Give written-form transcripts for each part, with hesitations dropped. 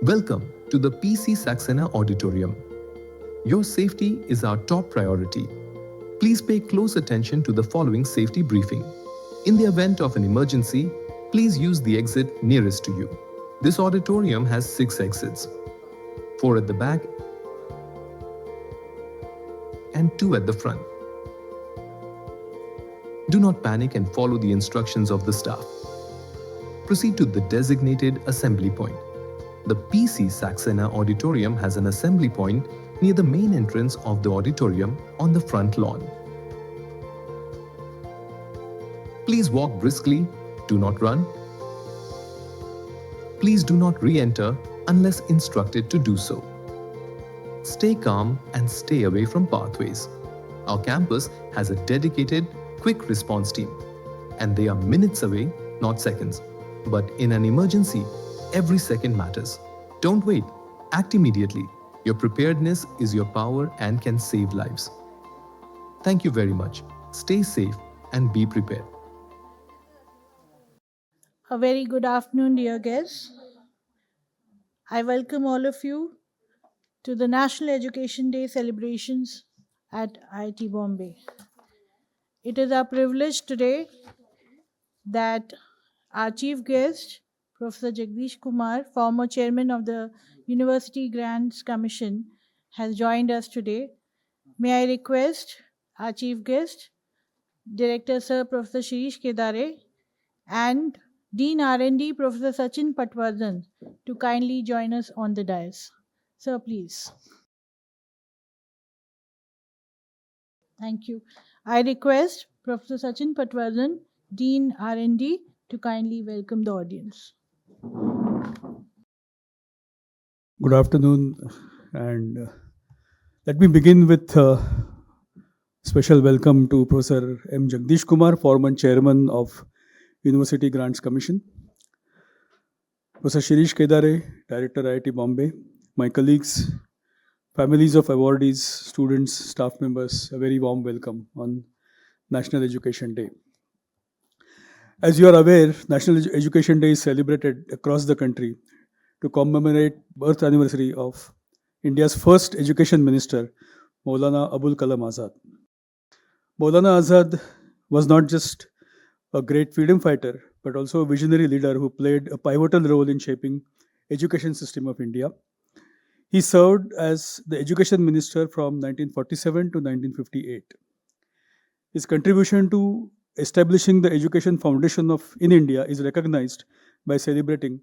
Welcome to the PC Saxena Auditorium. Your safety is our top priority. Please pay close attention to the following safety briefing. In the event of an emergency, please use the exit nearest to you. This auditorium has 6 exits, 4 at the back and 2 at the front. Do not panic and follow the instructions of the staff. Proceed to the designated assembly point. The PC Saxena Auditorium has an assembly point near the main entrance of the auditorium on the front lawn. Please walk briskly, do not run. Please do not re-enter unless instructed to do so. Stay calm and stay away from pathways. Our campus has a dedicated quick response team, and they are minutes away, not seconds. But in an emergency, every second matters. Don't wait, act immediately. Your preparedness is your power and can save lives. Thank you very much. Stay safe and be prepared. A very good afternoon, dear guests. I welcome all of you to the National Education Day celebrations at IIT Bombay. It is our privilege today that our chief guest, Professor Jagdish Kumar, former chairman of the University Grants Commission, has joined us today. May I request our chief guest, Director Sir Professor Shirish Kedare, and Dean R&D Professor Sachin Patwardhan to kindly join us on the dais. Sir, please. Thank you. I request Professor Sachin Patwardhan, Dean R&D, to kindly welcome the audience. Good afternoon, and let me begin with a special welcome to Professor M. Jagdish Kumar, former chairman of University Grants Commission, Professor Shirish Kedare, Director IIT Bombay, my colleagues, families of awardees, students, staff members, a very warm welcome on National Education Day. As you are aware, National Education Day is celebrated across the country to commemorate birth anniversary of India's first education minister, Maulana Abul Kalam Azad. Maulana Azad was not just a great freedom fighter, but also a visionary leader who played a pivotal role in shaping education system of India. He served as the education minister from 1947 to 1958. His contribution to establishing the education foundation of in India is recognized by celebrating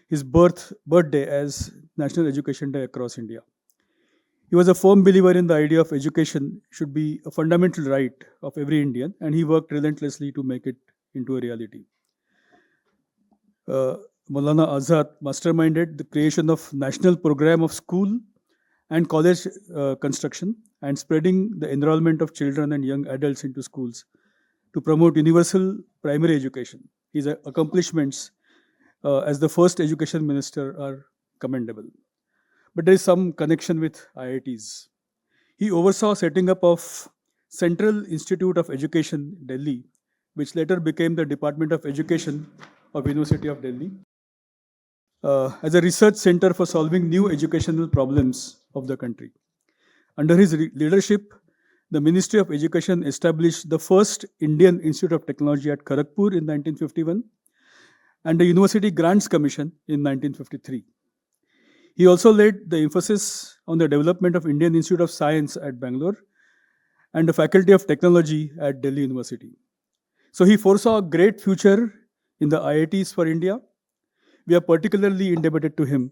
his birthday as National Education Day across India. He was a firm believer in the idea of education should be a fundamental right of every Indian, and he worked relentlessly to make it into a reality. Maulana Azad masterminded the creation of national program of school and college construction and spreading the enrollment of children and young adults into schools to promote universal primary education. His accomplishments as the first education minister are commendable. But there is some connection with IITs. He oversaw setting up of Central Institute of Education, Delhi, which later became the Department of Education of University of Delhi, as a research center for solving new educational problems of the country. Under his leadership, the Ministry of Education established the first Indian Institute of Technology at Kharagpur in 1951 and the University Grants Commission in 1953. He also laid the emphasis on the development of Indian Institute of Science at Bangalore and the Faculty of Technology at Delhi University. So he foresaw a great future in the IITs for India. We are particularly indebted to him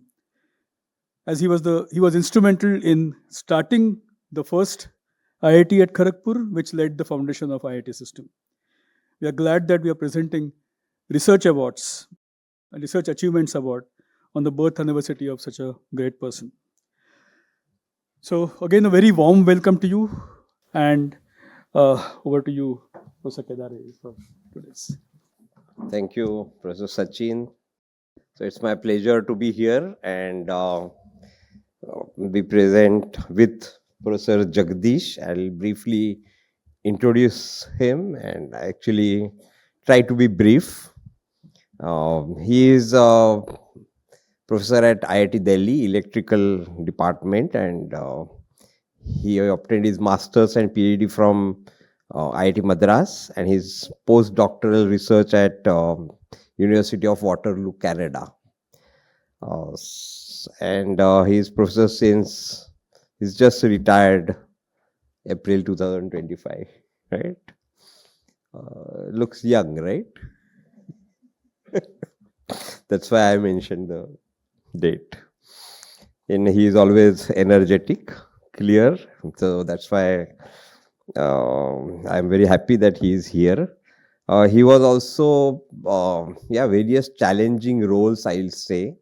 as he was instrumental in starting the first IIT at Kharagpur, which laid the foundation of IIT system. We are glad that we are presenting research awards, a research achievements award on the birth anniversary of such a great person. So again, a very warm welcome to you, and over to you, Professor Kedare, for today's. Thank you, Professor Sachin. So it's my pleasure to be here and be present with Professor Jagdish. I'll briefly introduce him and actually try to be brief. He is professor at IIT Delhi, Electrical Department, and he obtained his master's and PhD from IIT Madras, and his postdoctoral research at University of Waterloo, Canada. And he's professor since he's just retired April 2025, right? Looks young, right? That's why I mentioned the date. And he is always energetic, clear. So that's why I'm very happy that he is here. He was also, various challenging roles, I'll say,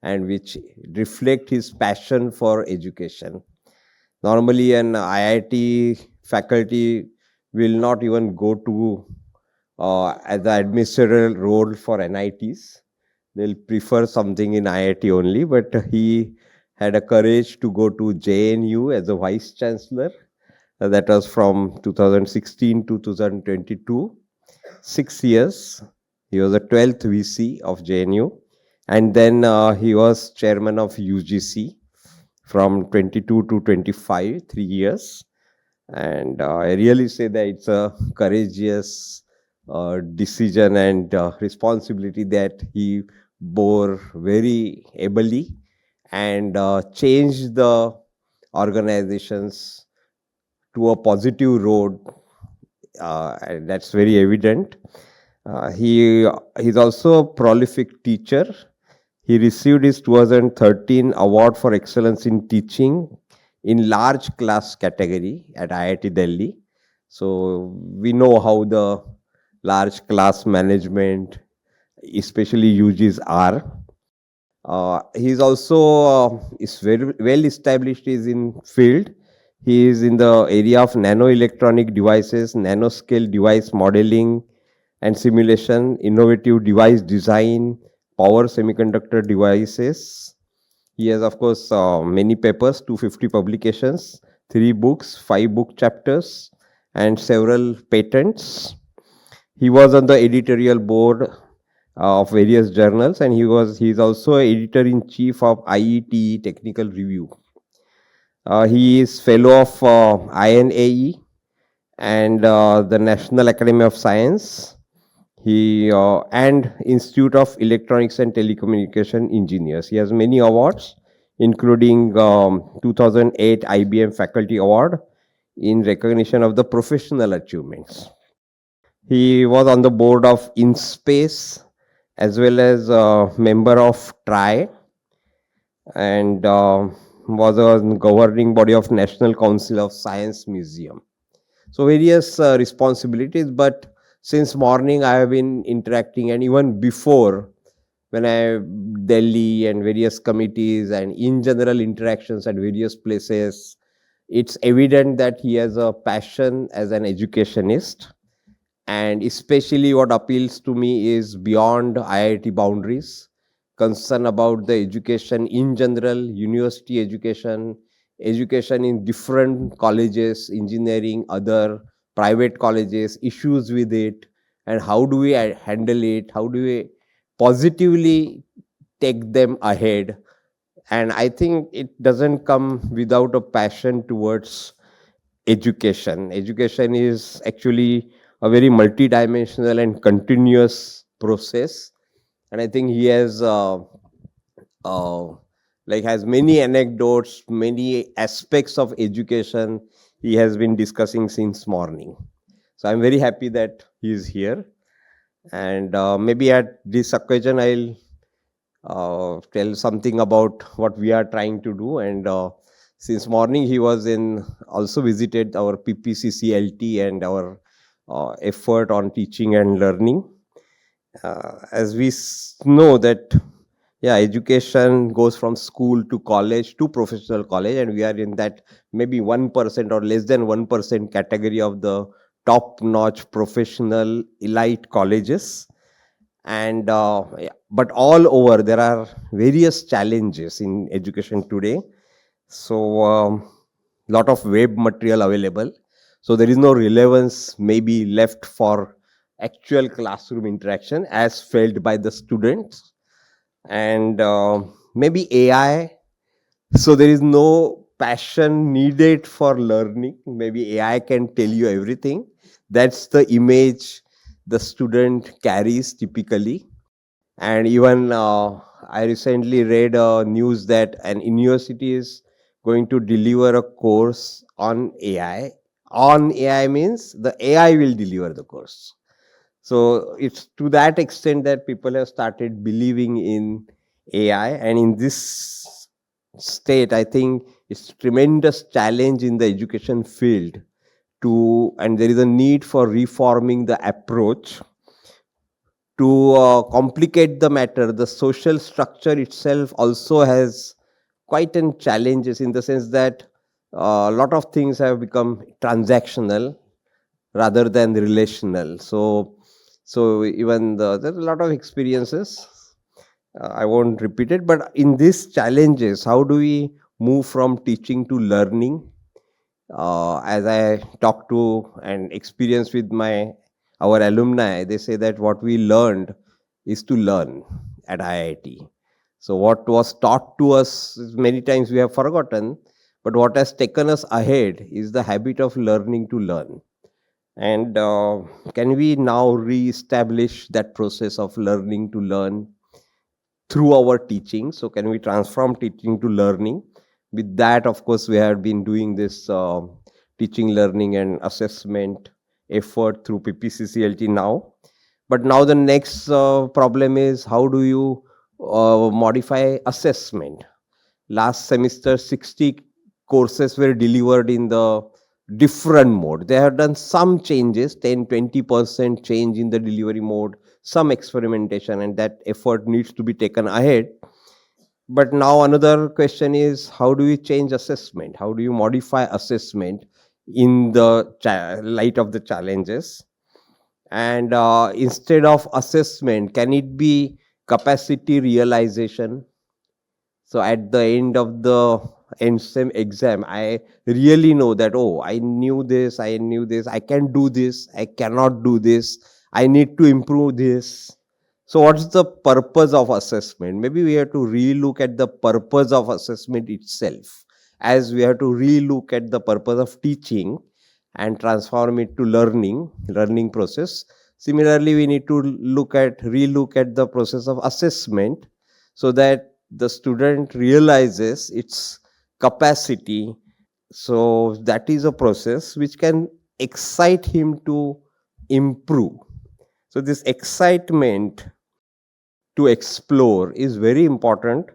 and which reflect his passion for education. Normally, an IIT faculty will not even go to as the administrative role for NITs. They'll prefer something in IIT only, but he had a courage to go to JNU as a vice chancellor. That was from 2016 to 2022. 6 years. He was the 12th VC of JNU. And then he was chairman of UGC from 22 to 25, 3 years. And I really say that it's a courageous decision and responsibility that he bore very ably and changed the organizations to a positive road. And that's very evident. He's also a prolific teacher. He received his 2013 award for excellence in teaching in large class category at IIT Delhi. So we know how the large class management, especially UGs, are. He's also is very well established is in field. He is in the area of nano-electronic devices, nanoscale device modeling and simulation, innovative device design, power semiconductor devices. He has, of course, many papers, 250 publications, 3 books, 5 book chapters, and several patents. He was on the editorial board of various journals, and he's also editor-in-chief of IETE Technical Review. He is fellow of INAE and the National Academy of Science. And Institute of Electronics and Telecommunication Engineers. He has many awards, including 2008 IBM Faculty Award in recognition of the professional achievements. He was on the board of InSpace as well as a member of TRI and was a governing body of National Council of Science Museum. So various responsibilities, but since morning I have been interacting, and even before when I Delhi and various committees and in general interactions at various places, it's evident that he has a passion as an educationist. And especially what appeals to me is beyond IIT boundaries, concern about the education in general, university education, education in different colleges, engineering, other private colleges, issues with it, and how do we handle it, how do we positively take them ahead. And I think it doesn't come without a passion towards education. Education is actually a very multidimensional and continuous process. And I think he has has many anecdotes, many aspects of education he has been discussing since morning. So I'm very happy that he is here. And maybe at this occasion, I'll tell something about what we are trying to do. And since morning, he was also visited our PPCCLT and our effort on teaching and learning. As we know that, education goes from school to college to professional college, and we are in that maybe 1% or less than 1% category of the top-notch professional elite colleges. And but all over there are various challenges in education today. So lot of web material available. So there is no relevance maybe left for actual classroom interaction as felt by the students. And maybe AI. So there is no passion needed for learning. Maybe AI can tell you everything. That's the image the student carries typically. And even I recently read news that an university is going to deliver a course on AI. On AI means the AI will deliver the course. So it's to that extent that people have started believing in AI. And in this state, I think it's tremendous challenge in the education field and there is a need for reforming the approach to complicate the matter. The social structure itself also has quite an challenges in the sense that a lot of things have become transactional rather than relational. So even there's a lot of experiences. I won't repeat it, but in these challenges, how do we move from teaching to learning? As I talk to and experience with our alumni, they say that what we learned is to learn at IIT. So what was taught to us many times we have forgotten, but what has taken us ahead is the habit of learning to learn. And can we now re-establish that process of learning to learn through our teaching? So can we transform teaching to learning? With that, of course, we have been doing this teaching, learning, and assessment effort through PPCCLT now. But now the next problem is how do you modify assessment? Last semester, 60 courses were delivered in the different mode. They have done some changes, 10-20% change in the delivery mode, some experimentation, and that effort needs to be taken ahead. But now another question is how do you change assessment? How do you modify assessment in the light of the challenges? And instead of assessment, can it be capacity realization? So at the end of the end-sem exam, I really know that, oh, I knew this, I can do this, I cannot do this, I need to improve this. So what's the purpose of assessment? Maybe we have to relook at the purpose of assessment itself, as we have to relook at the purpose of teaching and transform it to learning process. Similarly, we need to relook at the process of assessment so that the student realizes its capacity. So that is a process which can excite him to improve. So this excitement to explore is very important,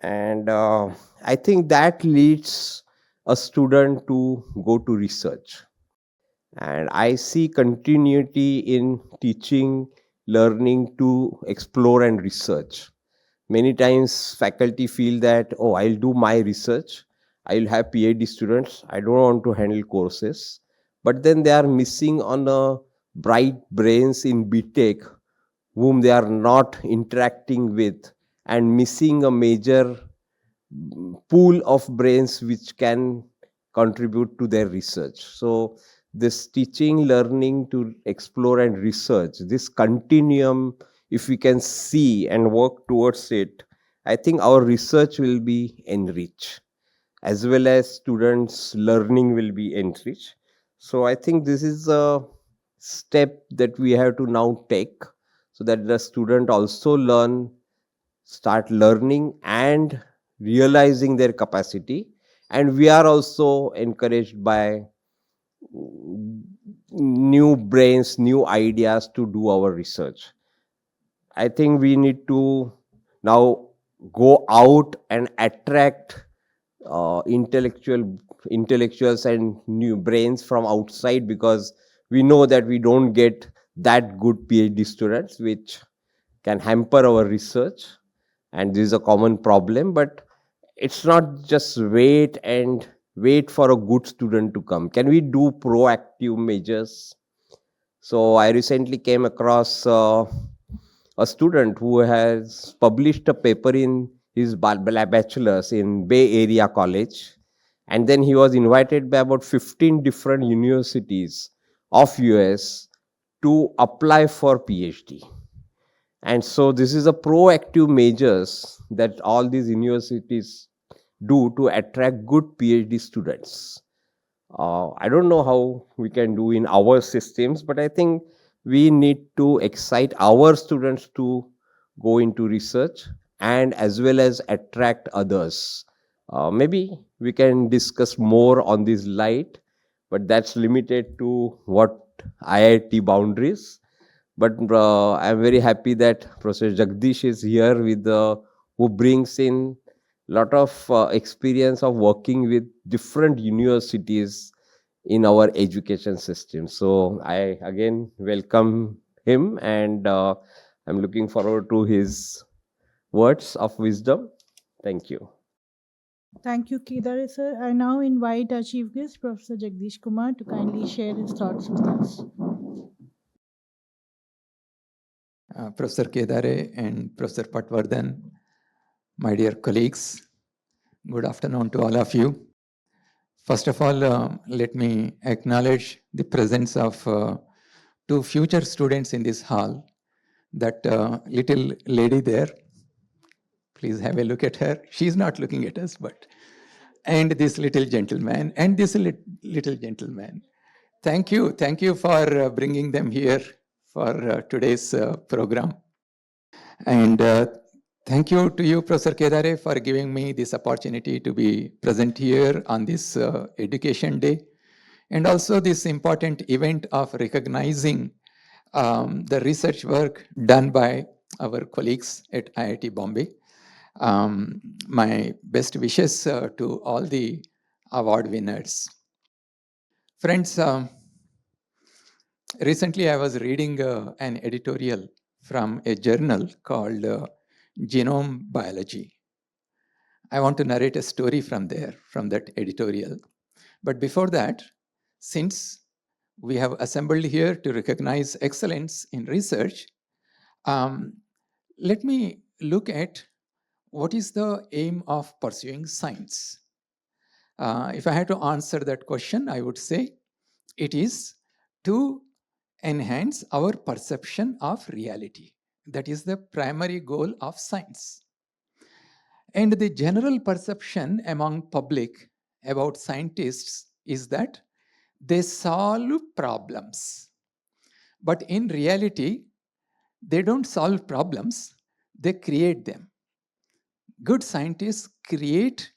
and I think that leads a student to go to research. And I see continuity in teaching, learning to explore and research. Many times faculty feel that, oh, I'll do my research, I'll have PhD students, I don't want to handle courses. But then they are missing on a bright brains in BTech whom they are not interacting with, and missing a major pool of brains which can contribute to their research. So this teaching, learning to explore and research, this continuum, if we can see and work towards it, I think our research will be enriched as well as students' learning will be enriched. So I think this is a step that we have to now take so that the student also start learning and realizing their capacity. And we are also encouraged by new brains, new ideas to do our research. I think we need to now go out and attract intellectuals and new brains from outside, because we know that we don't get that good PhD students, which can hamper our research, and this is a common problem. But it's not just wait for a good student to come. Can we do proactive measures? So I recently came across a student who has published a paper in his bachelor's in Bay Area College, and then he was invited by about 15 different universities of US to apply for PhD. And so this is a proactive measures that all these universities do to attract good PhD students. I don't know how we can do in our systems, but I think we need to excite our students to go into research and as well as attract others. Maybe we can discuss more on this light, but that's limited to what IIT boundaries. But I'm very happy that Professor Jagdish is here with who brings in lot of experience of working with different universities in our education system. So I again welcome him, and I'm looking forward to his words of wisdom. Thank you. Thank you, Kedare sir. I now invite our chief guest, Professor Jagdish Kumar, to kindly share his thoughts with us. Professor Kedare and Professor Patwardhan, my dear colleagues, good afternoon to all of you. First of all, let me acknowledge the presence of two future students in this hall. That little lady there, please have a look at her. She's not looking at us, but, and this little gentleman, and this little gentleman. Thank you for bringing them here for today's program. And thank you to you, Professor Kedare, for giving me this opportunity to be present here on this Education Day, and also this important event of recognizing the research work done by our colleagues at IIT Bombay. My best wishes to all the award winners. Friends, recently I was reading an editorial from a journal called Genome Biology. I want to narrate a story from there, from that editorial. But before that, since we have assembled here to recognize excellence in research, let me look at what is the aim of pursuing science. If I had to answer that question, I would say it is to enhance our perception of reality. That is the primary goal of science. And the general perception among public about scientists is that they solve problems. But in reality, they don't solve problems, they create them. Good scientists create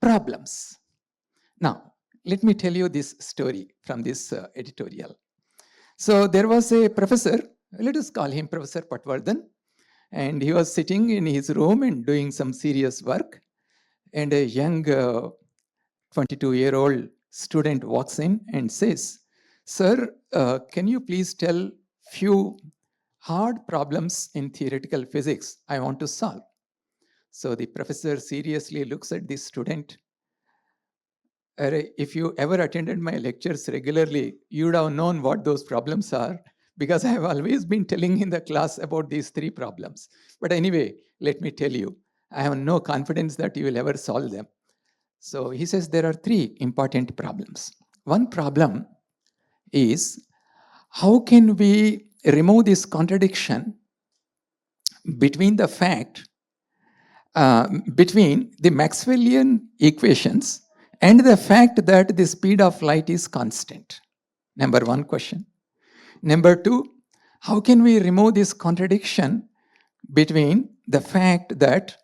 problems. Now, let me tell you this story from this editorial. So there was a professor, let us call him Professor Patwardhan, and he was sitting in his room and doing some serious work. And a young 22-year-old student walks in and says, "Sir, can you please tell few hard problems in theoretical physics I want to solve?" So the professor seriously looks at this student. If you ever attended my lectures regularly, you would have known what those problems are, because I have always been telling in the class about these three problems. But anyway, let me tell you, I have no confidence that you will ever solve them. So he says there are three important problems. One problem is, how can we remove this contradiction between the fact, between the Maxwellian equations and the fact that the speed of light is constant? Number one question. Number two, how can we remove this contradiction between the fact that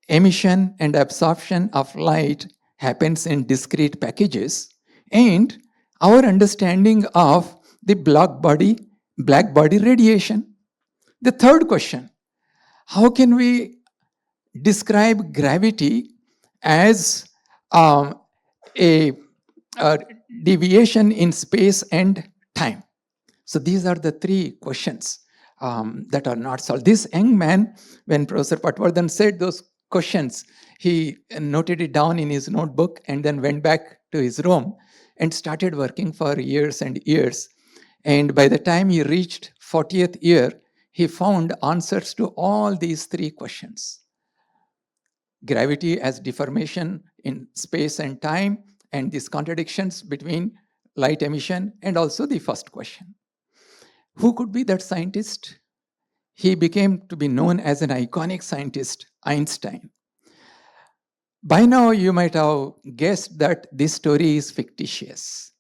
emission and absorption of light happens in discrete packages and our understanding of the black body radiation? The third question, how can we describe gravity as a deviation in space and time? So these are the three questions that are not solved. This young man, when Professor Patwardhan said those questions, he noted it down in his notebook and then went back to his room and started working for years and years. And by the time he reached 40th year, he found answers to all these three questions. Gravity as deformation in space and time, and these contradictions between light emission, and also the first question. Who could be that scientist? he became to be known as an iconic scientist, Einstein. By now, you might have guessed that this story is fictitious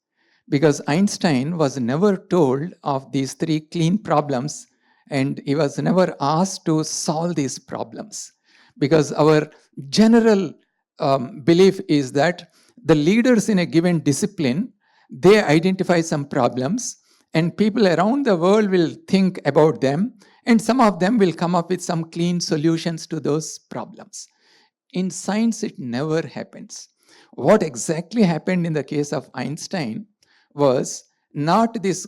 because Einstein was never told of these three clean problems and he was never asked to solve these problems. Because our general belief is that the leaders in a given discipline, they identify some problems and people around the world will think about them and some of them will come up with some clean solutions to those problems. In science, it never happens. What exactly happened in the case of Einstein was not this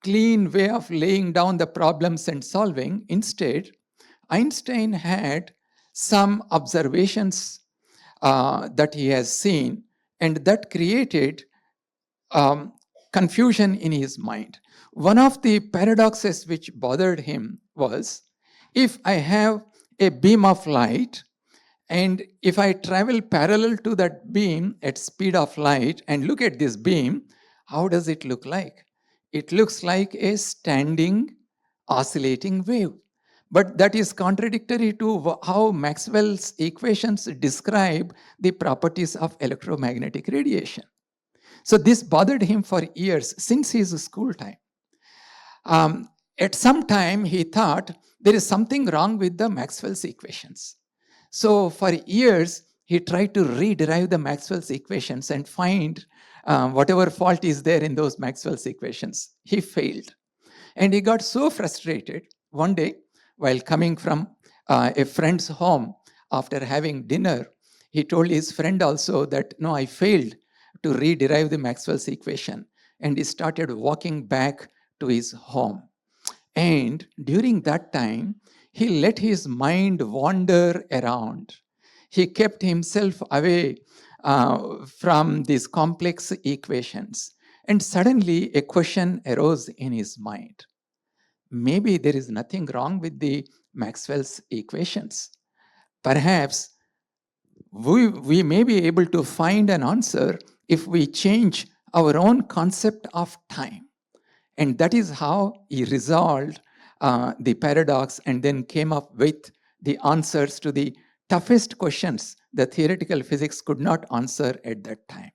clean way of laying down the problems and solving. Instead, Einstein had some observations that he has seen, and that created confusion in his mind. One of the paradoxes which bothered him was, if I have a beam of light, and if I travel parallel to that beam at speed of light and look at this beam, how does it look like? It looks like a standing, oscillating wave. But that is contradictory to how Maxwell's equations describe the properties of electromagnetic radiation. So this bothered him for years, since his school time. At some time, he thought there is something wrong with the Maxwell's equations. So for years, he tried to rederive the Maxwell's equations and find whatever fault is there in those Maxwell's equations. He failed. And he got so frustrated one day while coming from a friend's home after having dinner. He told his friend also that, no, I failed to rederive the Maxwell's equation. And he started walking back to his home. And during that time, he let his mind wander around. He kept himself away from these complex equations. And suddenly a question arose in his mind. Maybe there is nothing wrong with the Maxwell's equations. Perhaps we may be able to find an answer if we change our own concept of time. And that is how he resolved the paradox and then came up with the answers to the toughest questions that theoretical physics could not answer at that time.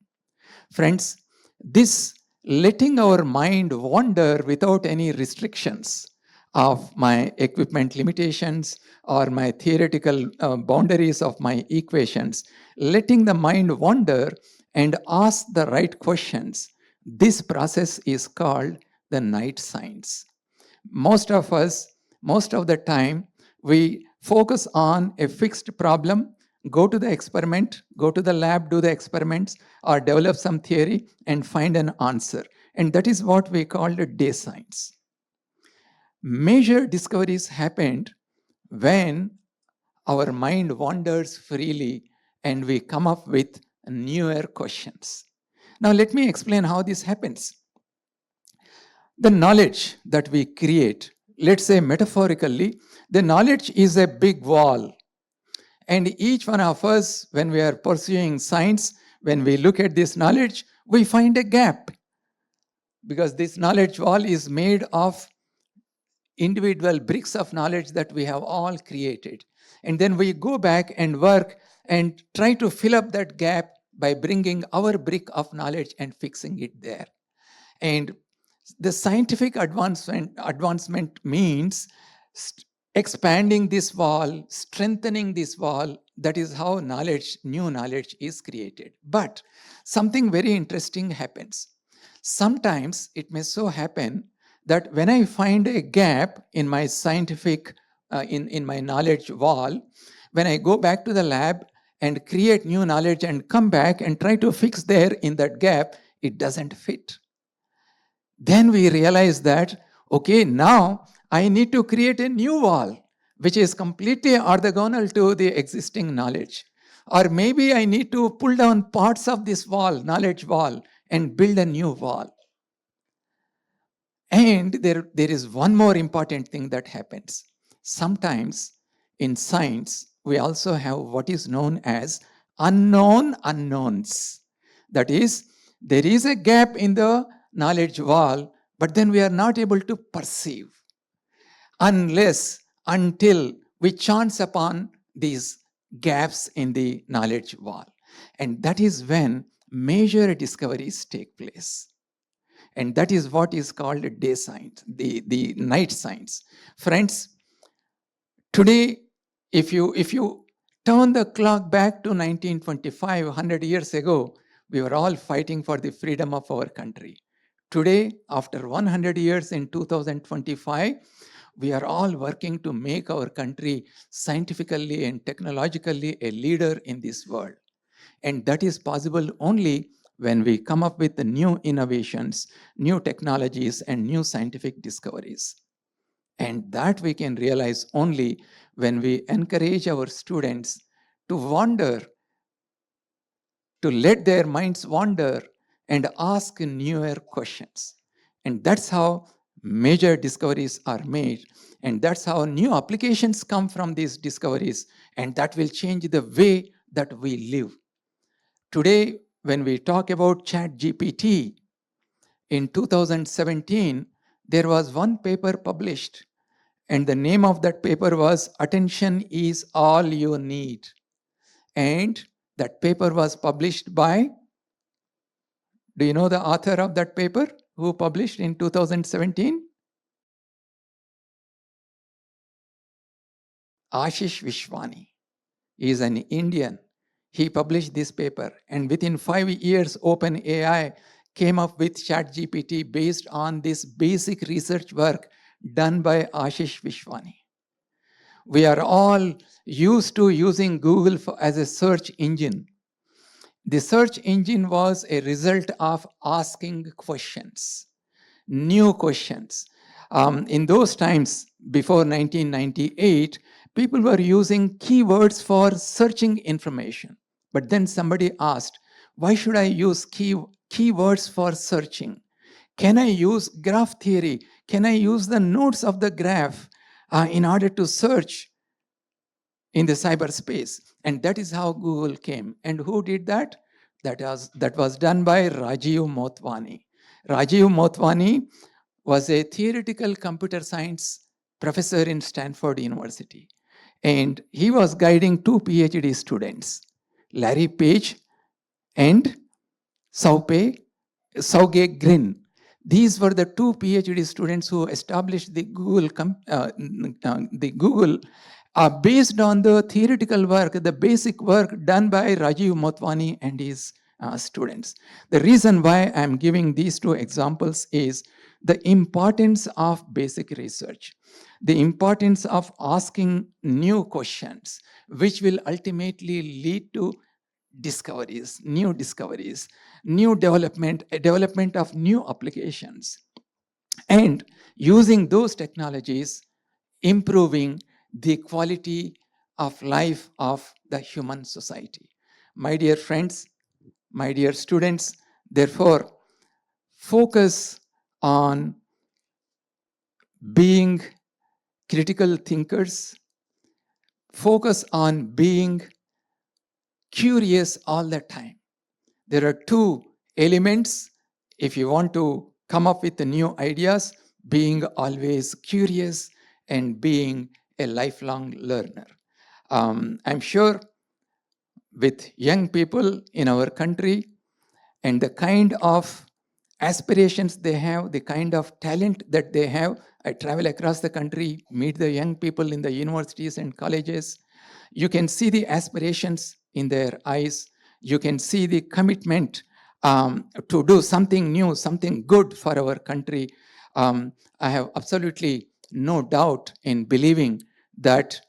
Friends, this letting our mind wander without any restrictions of my equipment limitations or my theoretical boundaries of my equations, letting the mind wander and ask the right questions, this process is called the night science. Most of us, most of the time, we focus on a fixed problem, go to the experiment, go to the lab, do the experiments, or develop some theory and find an answer. And that is what we call the day science. Major discoveries happened when our mind wanders freely and we come up with newer questions. Now, let me explain how this happens. The knowledge that we create, let's say metaphorically, the knowledge is a big wall. And each one of us, when we are pursuing science, when we look at this knowledge, we find a gap. Because this knowledge wall is made of individual bricks of knowledge that we have all created. And then we go back and work and try to fill up that gap by bringing our brick of knowledge and fixing it there. And the scientific advancement means expanding this wall, strengthening this wall. That is how knowledge, new knowledge is created. But something very interesting happens. Sometimes it may so happen that when I find a gap in my scientific, in my knowledge wall, when I go back to the lab and create new knowledge and come back and try to fix there in that gap, it doesn't fit. Then we realize that, okay, now I need to create a new wall, which is completely orthogonal to the existing knowledge. Or maybe I need to pull down parts of this wall, knowledge wall, and build a new wall. And there is one more important thing that happens. Sometimes in science, we also have what is known as unknown unknowns. That is, there is a gap in the knowledge wall, but then we are not able to perceive. until we chance upon these gaps in the knowledge wall. And that is when major discoveries take place. And that is what is called day science, the night science. Friends, today, if you turn the clock back to 1925, 100 years ago, we were all fighting for the freedom of our country. Today, after 100 years in 2025, we are all working to make our country scientifically and technologically a leader in this world. And that is possible only when we come up with the new innovations, new technologies, and new scientific discoveries. And that we can realize only when we encourage our students to wander, to let their minds wander and ask newer questions. And that's how major discoveries are made. And that's how new applications come from these discoveries. And that will change the way that we live. Today, when we talk about ChatGPT, in 2017, there was one paper published, and the name of that paper was Attention is All You Need. And that paper was published by, do you know the author of that paper who published in 2017? Ashish Vishwani. He is an Indian. He published this paper, and within 5 years, OpenAI came up with ChatGPT based on this basic research work done by Ashish Vishwani. We are all used to using Google as a search engine. The search engine was a result of asking questions, new questions. In those times, before 1998, people were using keywords for searching information. But then somebody asked, why should I use keywords for searching? Can I use graph theory? Can I use the nodes of the graph in order to search in the cyberspace? And that is how Google came. And who did that? That was done by Rajiv Motwani. Rajiv Motwani was a theoretical computer science professor in Stanford University. And he was guiding two PhD students, Larry Page and Sauge Grin. These were the two PhD students who established the Google based on the theoretical work, the basic work done by Rajiv Motwani and his students. The reason why I'm giving these two examples is the importance of basic research, the importance of asking new questions, which will ultimately lead to discoveries, new development of new applications, and using those technologies, improving the quality of life of the human society. My dear friends, my dear students, therefore, focus on being critical thinkers, focus on being curious all the time. There are two elements if you want to come up with the new ideas: being always curious and being a lifelong learner. I'm sure with young people in our country and the kind of aspirations they have, the kind of talent that they have, I travel across the country, meet the young people in the universities and colleges. You can see the aspirations in their eyes. You can see the commitment to do something new, something good for our country. I have absolutely no doubt in believing that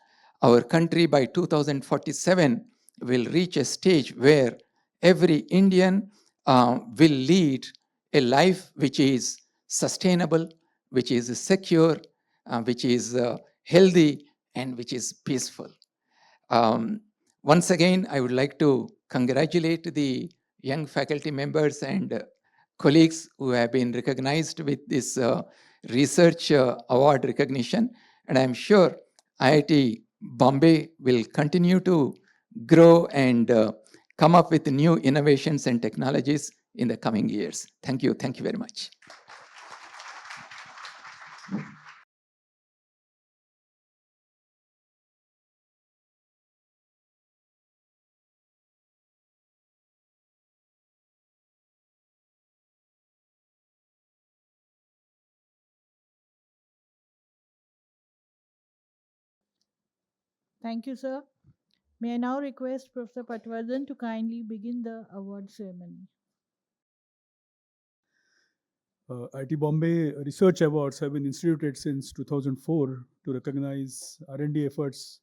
our country by 2047 will reach a stage where every Indian will lead a life which is sustainable, which is secure, which is healthy, and which is peaceful. Once again, I would like to congratulate the young faculty members and colleagues who have been recognized with this research award recognition. And I'm sure IIT Bombay will continue to grow and come up with new innovations and technologies in the coming years. Thank you. Thank you very much. Thank you, sir. May I now request Professor Patwardhan to kindly begin the award ceremony. IIT Bombay Research Awards have been instituted since 2004 to recognize R&D efforts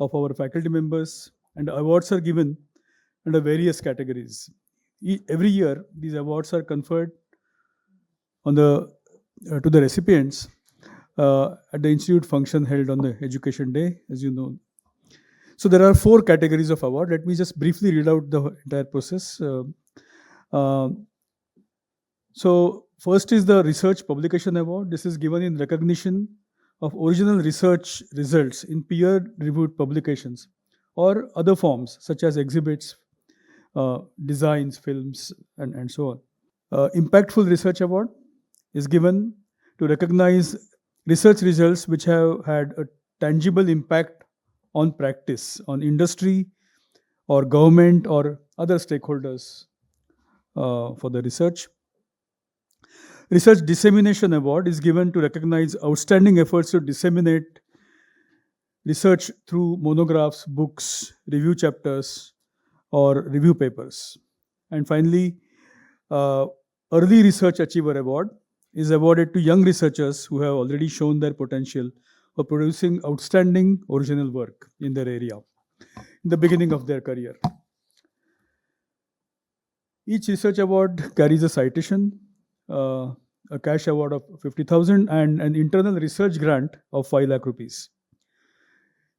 of our faculty members, and awards are given under various categories. Every year, these awards are conferred on the to the recipients at the institute function held on the Education Day, as you know. So there are 4 categories of award. Let me just briefly read out the entire process. So first is the Research Publication Award. This is given in recognition of original research results in peer-reviewed publications or other forms such as exhibits, designs, films, and so on. Impactful Research Award is given to recognize research results which have had a tangible impact on practice, on industry or government or other stakeholders for the research. Research Dissemination Award is given to recognize outstanding efforts to disseminate research through monographs, books, review chapters, or review papers. And finally, Early Research Achiever Award is awarded to young researchers who have already shown their potential for producing outstanding original work in their area in the beginning of their career. Each research award carries a citation, a cash award of 50,000 and an internal research grant of 5 lakh rupees.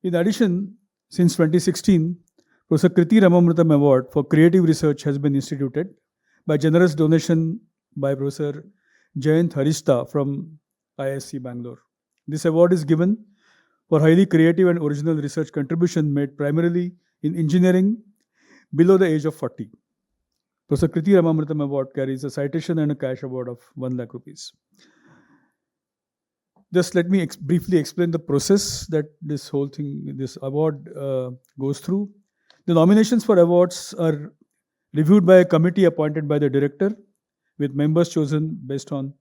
In addition, since 2016, Professor Kriti Ramamritam Award for Creative Research has been instituted by generous donation by Professor Jayant Harishta from ISC Bangalore. This award is given for highly creative and original research contribution made primarily in engineering below the age of 40. Professor Kriti Ramamritam Award carries a citation and a cash award of 1 lakh rupees. Just let me briefly explain the process that this whole thing, this award goes through. The nominations for awards are reviewed by a committee appointed by the director, with members chosen based on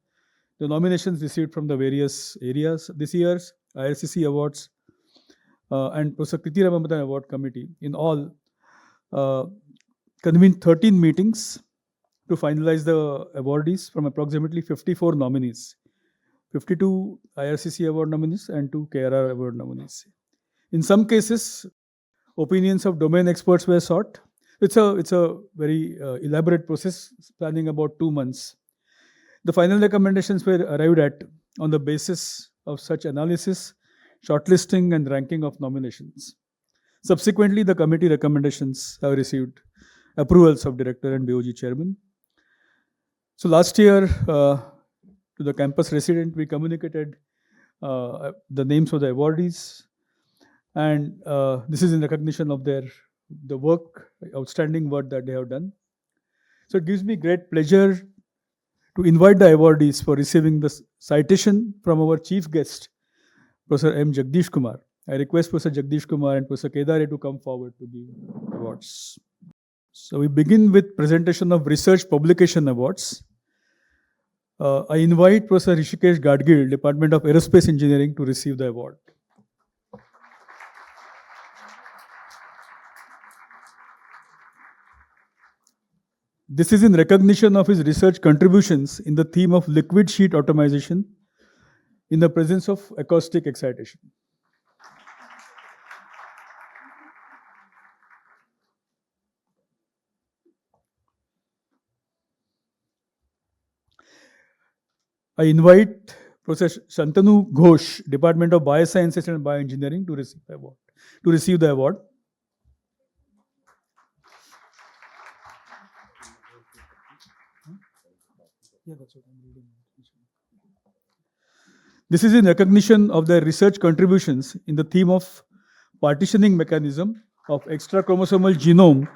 the nominations received from the various areas. This year's IRCC Awards and Professor Kriti Ramamritam Award Committee in all convened 13 meetings to finalize the awardees from approximately 54 nominees, 52 IRCC award nominees and 2 KRR award nominees. In some cases, opinions of domain experts were sought. It's a very elaborate process spanning about 2 months. The final recommendations were arrived at on the basis of such analysis, shortlisting and ranking of nominations. Subsequently, the committee recommendations have received approvals of director and BOG chairman. So last year, to the campus resident, we communicated the names of the awardees, and this is in recognition of the work, outstanding work that they have done. So it gives me great pleasure to invite the awardees for receiving the citation from our chief guest, Professor M. Jagdish Kumar. I request Professor Jagdish Kumar and Professor Kedare to come forward to give awards. So we begin with presentation of Research Publication Awards. I invite Professor Rishikesh Gadgil, Department of Aerospace Engineering, to receive the award. This is in recognition of his research contributions in the theme of liquid sheet automation in the presence of acoustic excitation. I invite Professor Shantanu Ghosh, Department of Biosciences and Bioengineering, to receive the award. This is in recognition of their research contributions in the theme of partitioning mechanism of extrachromosomal genome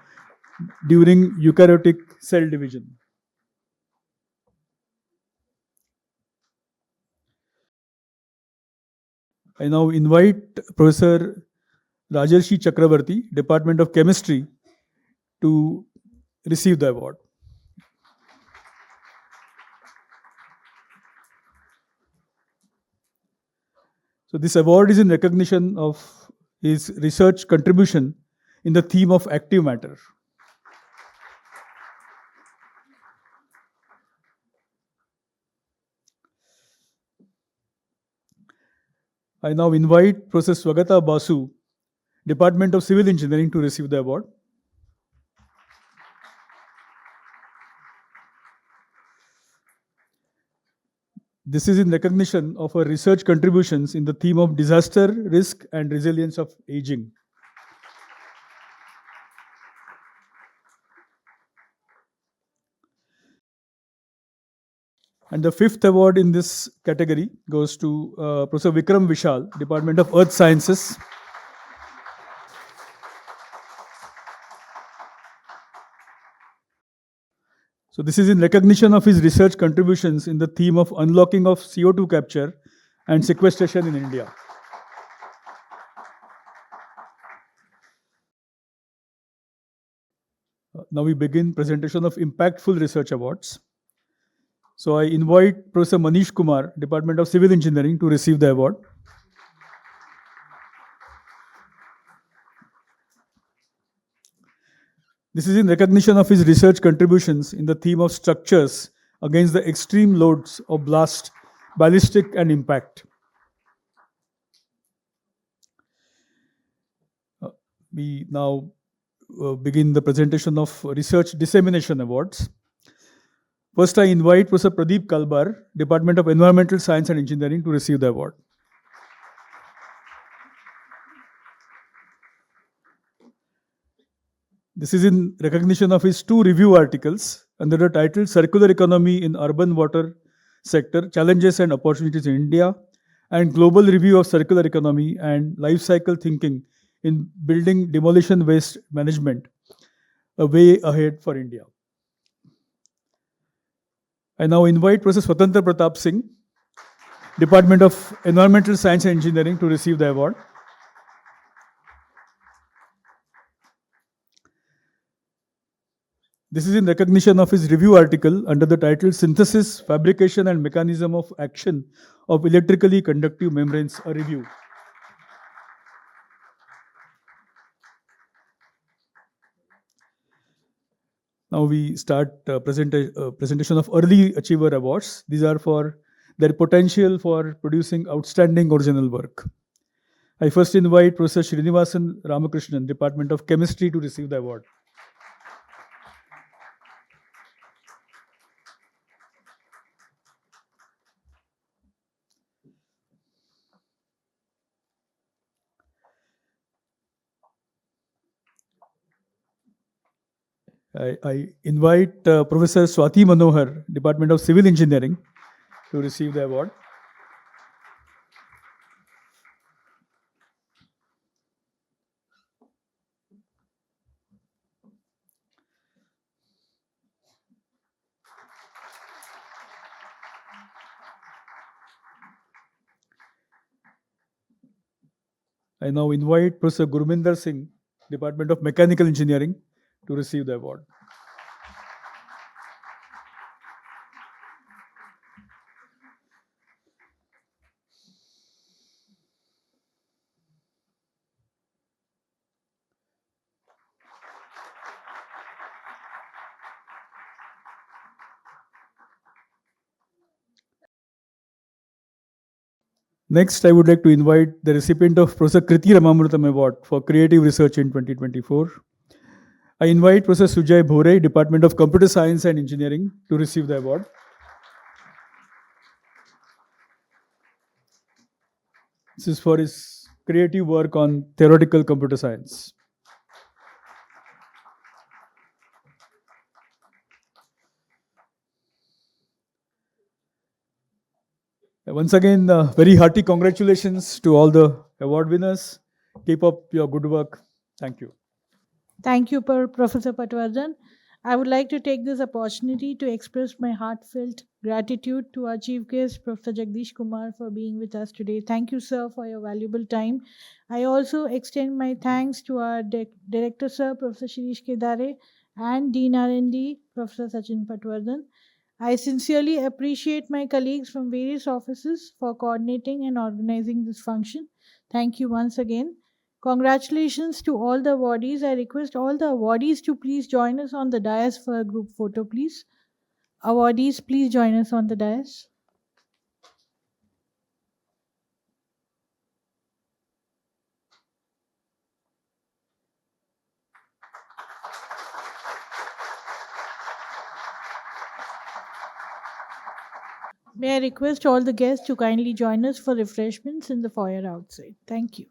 during eukaryotic cell division. I now invite Professor Rajarshi Chakravarti, Department of Chemistry, to receive the award. So this award is in recognition of his research contribution in the theme of active matter. I now invite Professor Swagata Basu, Department of Civil Engineering, to receive the award. This is in recognition of her research contributions in the theme of disaster risk and resilience of aging. And the fifth award in this category goes to Professor Vikram Vishal, Department of Earth Sciences. So this is in recognition of his research contributions in the theme of unlocking of CO2 capture and sequestration in India. Now we begin presentation of impactful research awards. So I invite Professor Manish Kumar, Department of Civil Engineering, to receive the award. This is in recognition of his research contributions in the theme of structures against the extreme loads of blast, ballistic, and impact. We now begin the presentation of Research Dissemination Awards. First, I invite Professor Pradeep Kalbar, Department of Environmental Science and Engineering, to receive the award. This is in recognition of his 2 review articles under the title Circular Economy in Urban Water Sector, Challenges and Opportunities in India, and Global Review of Circular Economy and Life Cycle Thinking in Building Demolition Waste Management, a Way Ahead for India. I now invite Professor Swatantra Pratap Singh, Department of Environmental Science and Engineering, to receive the award. This is in recognition of his review article under the title Synthesis, Fabrication and Mechanism of Action of Electrically Conductive Membranes, a review. Now we start presentation of Early Achiever Awards. These are for their potential for producing outstanding original work. I first invite Professor Srinivasan Ramakrishnan, Department of Chemistry, to receive the award. I invite Professor Swati Manohar, Department of Civil Engineering, to receive the award. I now invite Professor Gurminder Singh, Department of Mechanical Engineering, to receive the award. Next, I would like to invite the recipient of Professor Kriti Ramamurthy Award for Creative Research in 2024. I invite Professor Sujay Bhore, Department of Computer Science and Engineering, to receive the award. This is for his creative work on theoretical computer science. Once again, very hearty congratulations to all the award winners. Keep up your good work. Thank you. Thank you, Professor Patwardhan. I would like to take this opportunity to express my heartfelt gratitude to our chief guest, Professor Jagdish Kumar, for being with us today. Thank you, sir, for your valuable time. I also extend my thanks to our director, sir, Professor Shirish Kedare, and Dean R&D, Professor Sachin Patwardhan. I sincerely appreciate my colleagues from various offices for coordinating and organizing this function. Thank you once again. Congratulations to all the awardees. I request all the awardees to please join us on the dais for a group photo, please. Awardees, please join us on the dais. May I request all the guests to kindly join us for refreshments in the foyer outside. Thank you.